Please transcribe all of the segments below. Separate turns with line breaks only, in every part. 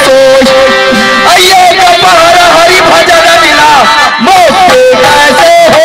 सोच ये कपार हरि भजन बिना मुक्ति कैसे हो।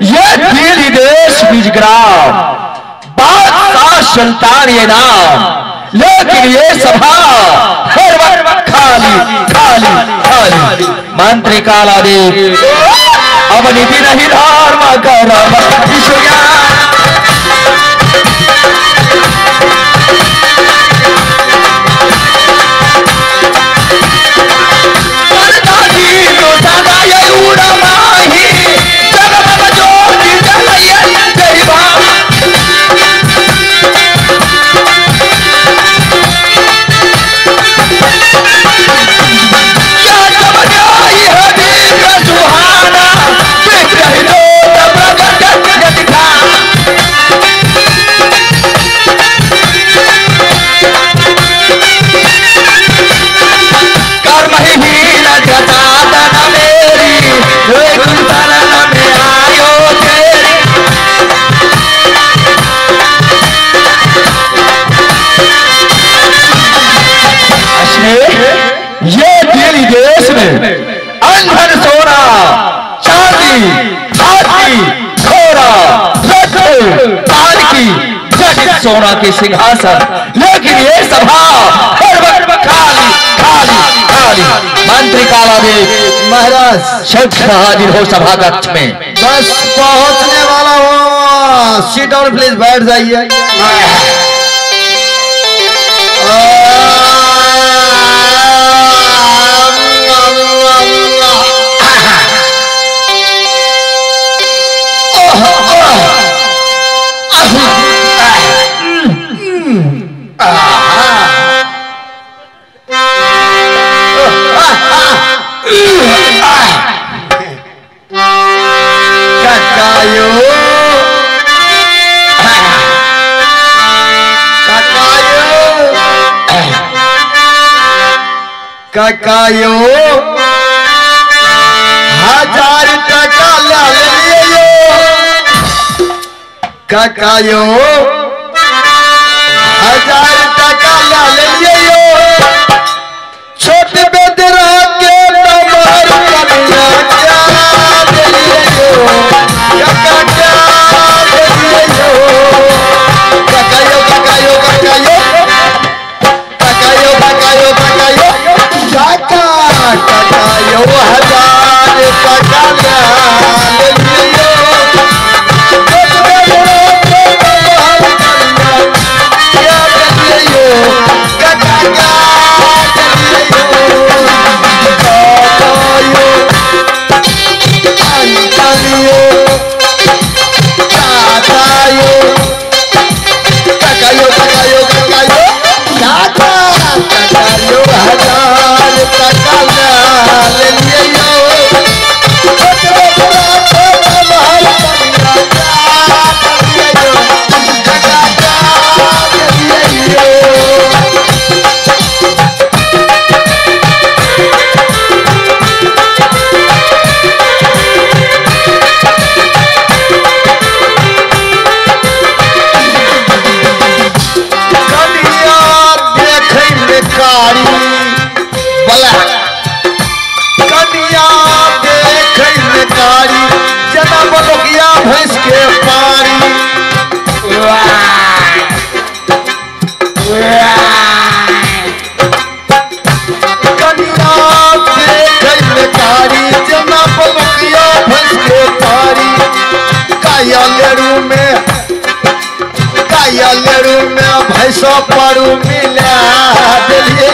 ये दिल्ली देश बीजग्राम बादशाह सुल्तान ये नाम, लेकिन ये सभा हर वक्त खाली खाली खाली। मंत्री कालादेव अब नीति नहीं धर्म करम अंधन सोना चांदी हाथी घोड़ा तार की जटित सोना के सिंहासन, लेकिन ये सभा हर वक्त खाली खाली खाली। मंत्री कालादेव
महाराज
शीघ्र हाजिर हो सभा कक्ष में।
बस पहुंचने वाला हो, सीट और प्लीज बैठ जाइए। काकायो 1000 टका ले लियो काकायो 1000 टका ले लियो छोट बेदरा के नंबर कमिया क्या दे लियो काका क्या दे लियो काकायो काकायो काकायो काकायो काकायो काकायो काका काकायो 1000 टका ले लियो भैंस के पारी कन्या कारी जना बलुकिया भैंस के पारी काया लेरू में भैंसा पारू मिला दिलिए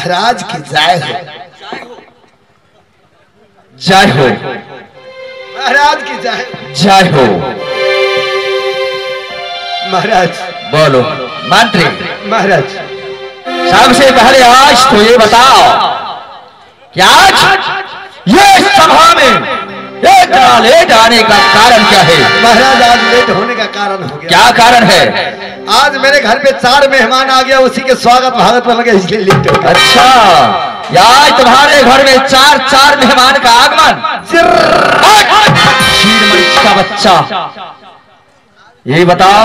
महाराज की जय हो।
जय हो
महाराज की जय।
जय हो।
महाराज
बोलो मंत्री।
महाराज
सबसे पहले आज तो ये बताओ कि आज ये सभा में इतना लेट आने का कारण क्या है?
महाराज आज लेट होने का कारण हो गया।
क्या कारण है?
आज मेरे घर पे 4 मेहमान आ गया, उसी के स्वागत भागत में लगे, इसलिए लेट हो गया।
अच्छा, आज तुम्हारे घर में 4 मेहमान का आगमन। शीर मरीच का बच्चा, ये बताओ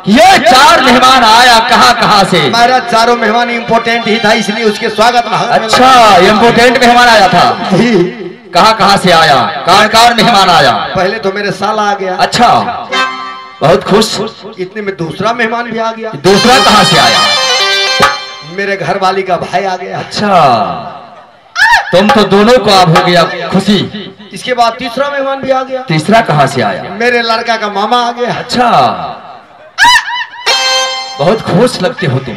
ये 4 मेहमान आया कहाँ से?
महाराज चारों मेहमान इम्पोर्टेंट ही था, इसलिए उसके स्वागत भागत में
अच्छा, इम्पोर्टेंट मेहमान आया था
जी।
कहाँ से आया? कौन मेहमान आया?
पहले तो मेरे साला आ गया।
अच्छा, बहुत खुश।
इतने में दूसरा मेहमान भी आ गया।
दूसरा कहाँ से आया?
मेरे घर वाली का भाई आ गया।
अच्छा, तुम तो दोनों को अब हो गया खुशी।
इसके बाद तीसरा मेहमान भी आ गया।
तीसरा कहाँ से आया?
मेरे लड़का का मामा आ गया।
अच्छा, बहुत खुश लगते हो तुम।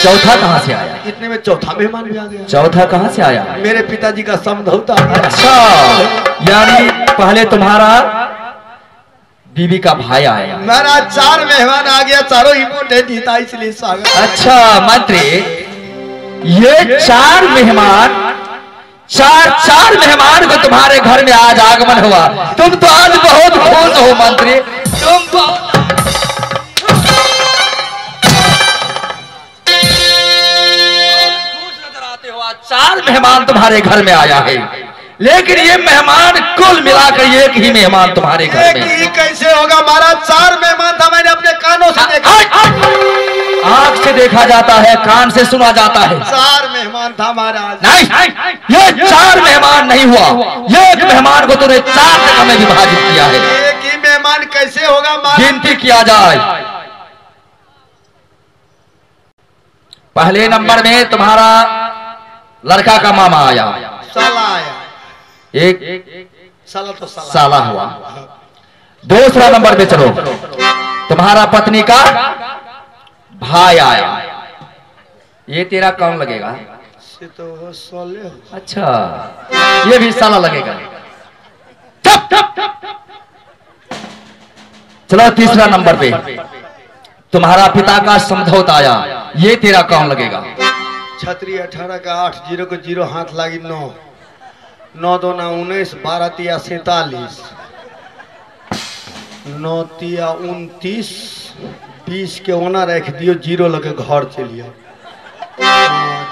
चौथा कहाँ से आया?
इतने में चौथा मेहमान भी आ गया।
चौथा कहाँ से आया?
मेरे पिताजी का समझौता आ गया।
अच्छा, यानी पहले तुम्हारा बीवी का भाई आया।
महाराज 4 मेहमान आ गया, चारों इम्पोर्टेंट ही था, इसलिए स्वागत।
अच्छा मंत्री, ये 4 मेहमान को तुम्हारे घर में आज आगमन हुआ, तुम तो आज बहुत खुश हो मंत्री। तुम तो 4 मेहमान तुम्हारे घर में आया है, लेकिन ये मेहमान कुल मिलाकर एक ही मेहमान तुम्हारे घर
एक
में।
ही कैसे होगा महाराज? 4 मेहमान था, मैंने अपने कानों से देखा।
आंख से देखा जाता है, कान से सुना जाता है।
4 मेहमान था महाराज।
नहीं, ये 4 मेहमान नहीं हुआ, एक मेहमान को तूने 4 जगह में विभाजित किया है।
एक ही मेहमान कैसे होगा महाराज?
गिनती किया जाए। पहले नंबर में तुम्हारा लड़का का मामा आया,
साला आया।
एक
साला तो
साला हुआ। दूसरा नंबर पे चलो, तुम्हारा पत्नी का भाई आया, ये तेरा कौन लगेगा?
से तो साले हो।
अच्छा, ये भी साला लगेगा। चलो तीसरा नंबर पे तुम्हारा पिता का समझौता आया, ये तेरा कौन लगेगा?
छतरी 18 का 8 0 को 0 हाथ लागी 9 9 2 9 19 12 तिया 47 9 तिया 29 20 के ओना रख दियो, 0 लगे घर चलिए।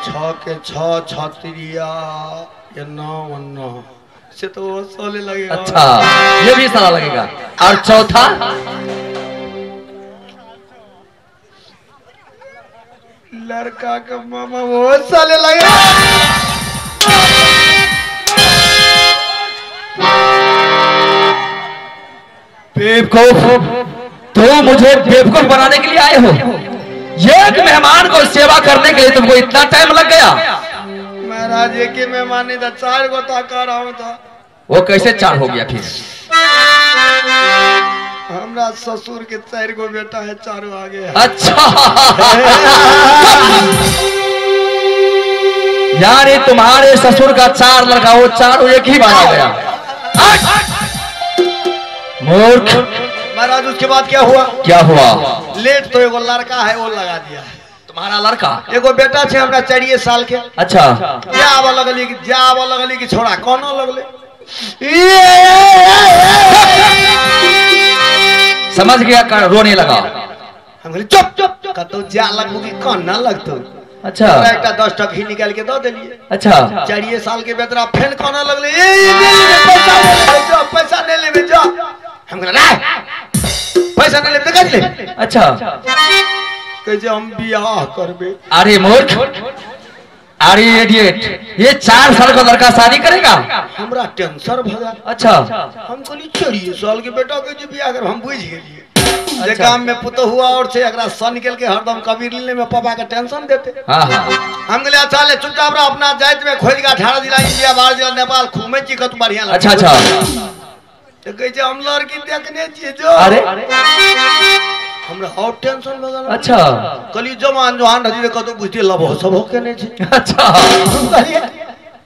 6 के 6 छतरिया ये 9 9 से तो वो सोले लगेगा।
अच्छा, ये भी साला लगेगा। और चौथा
लड़का का मामा वो साले लगेगा।
बेवकूफ, तो मुझे बेवकूफ बनाने के लिए आए हो? एक मेहमान को सेवा करने के लिए तुमको इतना टाइम लग गया?
महाराज एक ही मेहमान नहीं था, 4 को तो कर रहा हूँ था।
वो कैसे 4 हो गया फिर?
हमरा ससुर के 4 गो बेटा है, 4 आ गए।
अच्छा, यानी तुम्हारे ससुर का 4 लड़का, वो 4 एक ही बार आ गया। मूर्ख।
महाराज उसके बाद क्या हुआ?
क्या हुआ?
लेट तो एगो लड़का है, वो लगा दिया है।
तुम्हारा लड़का?
एगो बेटा छे हमरा 4 साल के।
अच्छा,
जाव लगली कि छोड़ा कौन लगले।
समझ गया, रोने लगा।
हम कहली चुप चुप, कहतो जा लगबू कि कौन ना लगतो।
अच्छा,
एकटा 10 टक ही निकाल के दो देलिए।
अच्छा,
4 साल के बेटरा फेन कौन लगले। पैसा नहीं लेबे जा। हम कहले नहीं, पैसा नहीं लेबे कथि ले।
अच्छा,
कैसे हम बियाह करबे।
अरे मूर्ख, अरे इडियट, ये 4 साल का लड़का शादी करेगा?
हमरा टेंशन भगा।
अच्छा,
हम कहली 4 साल के बेटा के जे बियाह कर, हम बुझ गेलिए जे
अच्छा।
काम में पुतो हुआ और छे एकरा सन निकल के हरदम कबीर लेने में पापा के टेंशन देते।
हाँ हाँ,
हम कहले अच्छा ले चुपचाप रह, अपना जाइत में खोज के 18 जिला इंडिया 12 जिला नेपाल घूमे छी, कत बढ़िया लगे।
अच्छा अच्छा,
तो कहे हम लड़की देखने छी जो।
अरे
हमरा और टेंशन भगल।
अच्छा
कली जवान जवान रजी कतो बुझते लब हो सब हो के नहीं छे।
अच्छा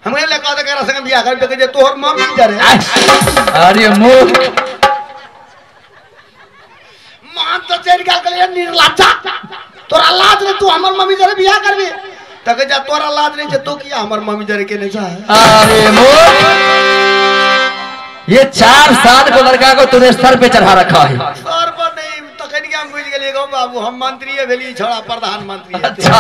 हमरे ले कहत करा संग बियाह कर के जे तोहर मम्मी जरे।
अरे मूर्ख
मान तो चेर गाल कले निर्लज्जा तोरा लाज रे तू हमर मम्मी जरे बियाह करबी तके जा तोरा लाज नहीं जे तू किया हमर मम्मी जरे के नहीं चाहे।
अरे मूर्ख ये 4 साल को लड़का को तूने सर पे चढ़ा रखा है।
सर पर नहीं तकनी के हम बुझ गेलिए गो बाबू हम मंत्री है भेली छोड़ा प्रधानमंत्री है।
अच्छा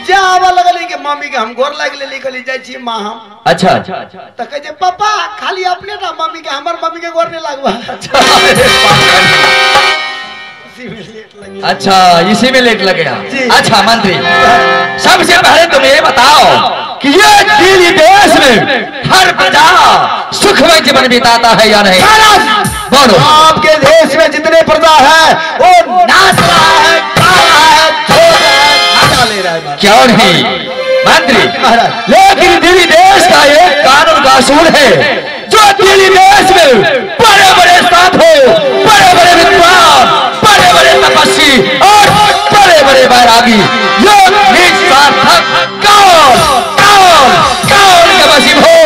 जावा लगले के मम्मी के हम गोर लाग ले कली जाय छी मां हम।
अच्छा
त कहे जे पापा खाली अपने ना मम्मी के हमर मम्मी के गोर नहीं लागबा।
अच्छा इसी में लेट लग गया।
जी।
अच्छा मंत्री सबसे पहले तुम ये बताओ कि ये दिल्ली देश में हर प्रजा सुखमय जीवन बिताता है या नहीं? बोलो।
आपके देश में जितने प्रजा है वो नाच रहा है, गा रहा है, झोल रहा है, मजा ले रहा है।
क्यों नहीं मंत्री, लेकिन दिल्ली देश का एक कानून का असूल है जो दिल्ली देश में बड़े बड़े साधु, बड़े बड़े विद्वान, बड़े बड़े तपस्वी और बड़े बड़े बैरागी योग निस्वार्थक कौन के वसीब हो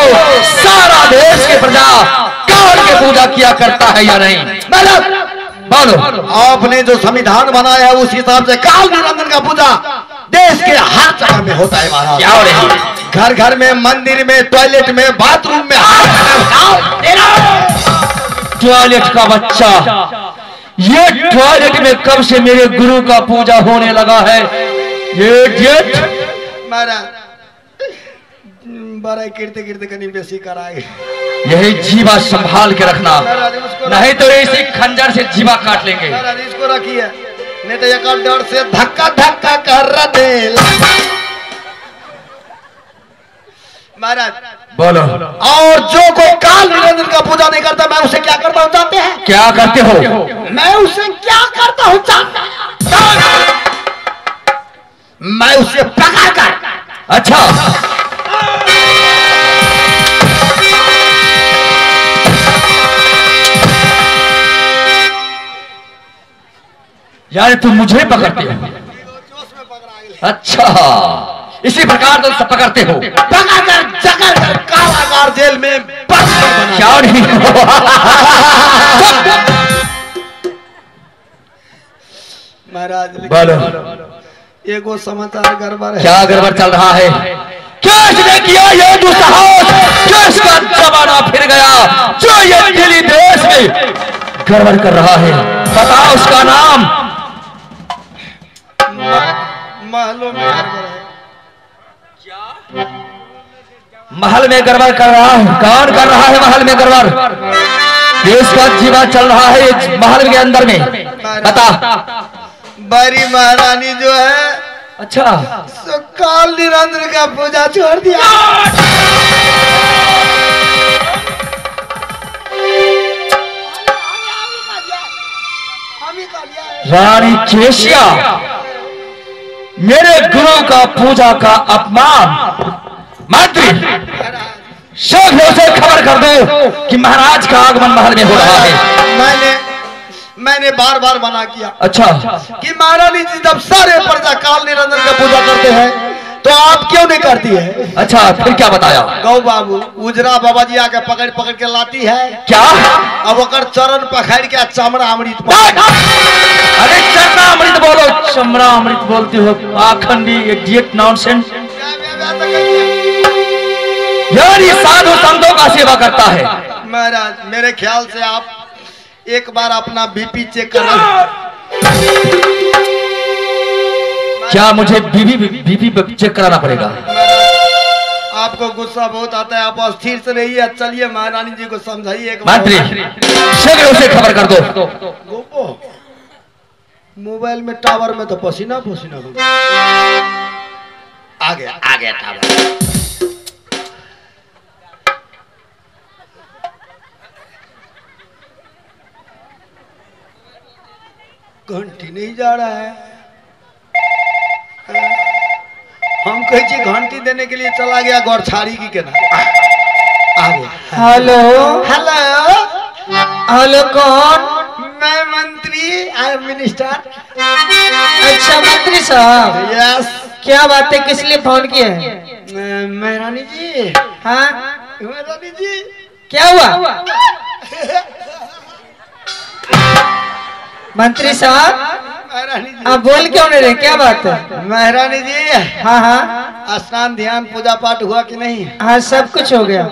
सारा देश के प्रजा कौन के पूजा किया करता है या नहीं? बोलो।
आपने जो संविधान बनाया है उस हिसाब से काल निरंजन का पूजा देश के हर जगह में होता है महाराज।
क्या हो रही है?
घर घर में, मंदिर में, टॉयलेट में, बाथरूम में,
टॉयलेट का बच्चा, ये टॉयलेट में कब से मेरे गुरु का पूजा होने लगा है? ये जेठ
महाराज बड़ा गिरते गिरते कहीं बेसी कराए।
यही जीवा संभाल के रखना, नहीं तो इसी खंजर से जीवा काट लेंगे।
महाराज इसको रखिए नहीं तो एक डर से धक्का धक्का कर दे। महाराज
बोलो।
और जो कोई काल निरंजन का पूजा नहीं करता मैं उसे क्या करता हूँ जानते हैं?
क्या करते हो?
मैं उसे क्या करता हूँ जानते हैं? मैं उसे पका कर।
अच्छा यार तुम मुझे पकड़ते हो? अच्छा इसी प्रकार तुम सब पकड़ते हो?
पकाकर जगह कारागार जेल में
क्या नहीं
महाराज
बोलो।
एगो समाचार गड़बड़ है।
क्या गड़बड़ चल रहा है? किसने किया ये दुस्साहस? किसका जमाना फिर गया जो ये दिल्ली देश में गड़बड़ कर रहा है? बताओ उसका नाम।
महलों में गड़बड़ है।
महल में गड़बड़ कर रहा है? कौन कर रहा है महल में गड़बड़? देश का जीवा चल रहा है महल के अंदर में। बता।
बड़ी महारानी जो है
अच्छा
सो काल निरंजन का पूजा छोड़ दिया।
रानी केशिया मेरे गुरु का पूजा का अपमान। मंत्री शीघ्र से खबर कर दो कि महाराज का आगमन महल में हो रहा है।
मैंने बार बार मना किया।
अच्छा
कि महारानी जी जब सारे प्रजा काल निरंजन का पूजा करते हैं तो आप क्यों नहीं करती है?
अच्छा फिर क्या बताया?
गौ बाबू उजरा बाबा जी आके पकड़ पकड़ के लाती है।
क्या?
अब ओकर चरण पकड़ के चमड़ा अमृत।
अरे चमड़ा अमृत बोलो, चमड़ा अमृत बोलते हो पाखंडी इडियट नॉनसेंस। यार ये साधु संतों का सेवा करता है।
महाराज मेरे ख्याल से आप एक बार अपना बीपी चेक करें।
क्या मुझे बीपी चेक कराना पड़ेगा?
आपको गुस्सा बहुत आता है, आप अस्थिर से रहिए। चलिए महारानी जी को समझाइए एक
मंत्री शीघ्र उसे खबर कर दो।
गोपो मोबाइल में टावर में तो पसीना पसीना हो गया। आ गया टावर। घंटी नहीं जा रहा है। हम कहे घंटी देने के लिए चला गया गौरछाड़ी की के ना। आ गया।
हेलो
हेलो
हेलो कौन?
मैं मंत्री आई एम मिनिस्टर।
अच्छा मंत्री साहब,
यस।
क्या बात है, किस लिए फोन किया है?
महारानी जी।
हाँ
महारानी जी
क्या हुआ? मंत्री साहब
महारानी जी
आप बोल क्यों नहीं रहे, क्या बात है?
महारानी जी
हाँ हाँ
स्नान ध्यान पूजा पाठ हुआ कि नहीं?
हाँ सब कुछ हो गया।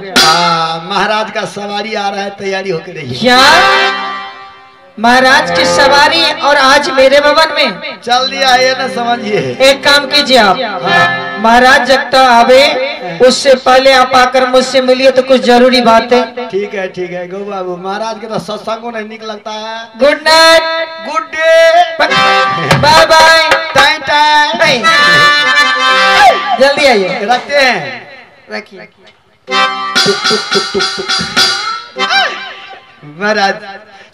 महाराज का सवारी आ रहा है, तैयारी होकर रही।
क्या महाराज की सवारी और आज मेरे भवन में?
चल दिया है ना, समझिए।
एक काम कीजिए आप, महाराज जब तक आवे उससे पहले आप आकर मुझसे मिलिए तो कुछ जरूरी बात है।
ठीक है गो बाबू। महाराज के तो सत्संगों नहीं निक लगता है।
Good night,
good day,
bye bye,
time time.
जल्दी आइए।
रखते हैं,
रखिए।
महाराज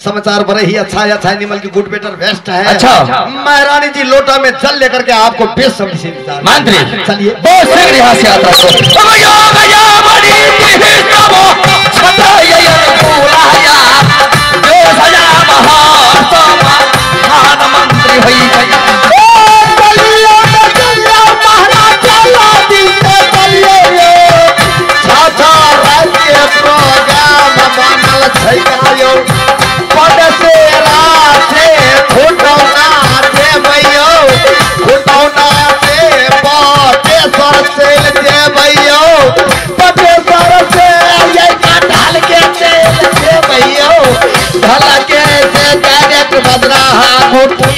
समाचार बड़े ही अच्छा है, निमल की गुड बेटर बेस्ट है।
अच्छा।
महारानी जी लोटा में जल लेकर के आपको बेसब्री से इंतजार।
मंत्री
चलिए
बहुत शीघ्र यहाँ से आता सो गया बड़ी हिस्सा छताया बुलाया जो सजा महान मंत्री होई गई।
महाराज चला दीजिए, चलिए छाछा राज्य प्रोग्राम बनल छै गायो। पडसेरा से फुटौना देबैयो, फुटौना से पटेश्वर से देबैयो, पटेश्वर से ये ढाल के तेल देबैयो, ढाल के से डायरेक्ट बदरा मुट्ठी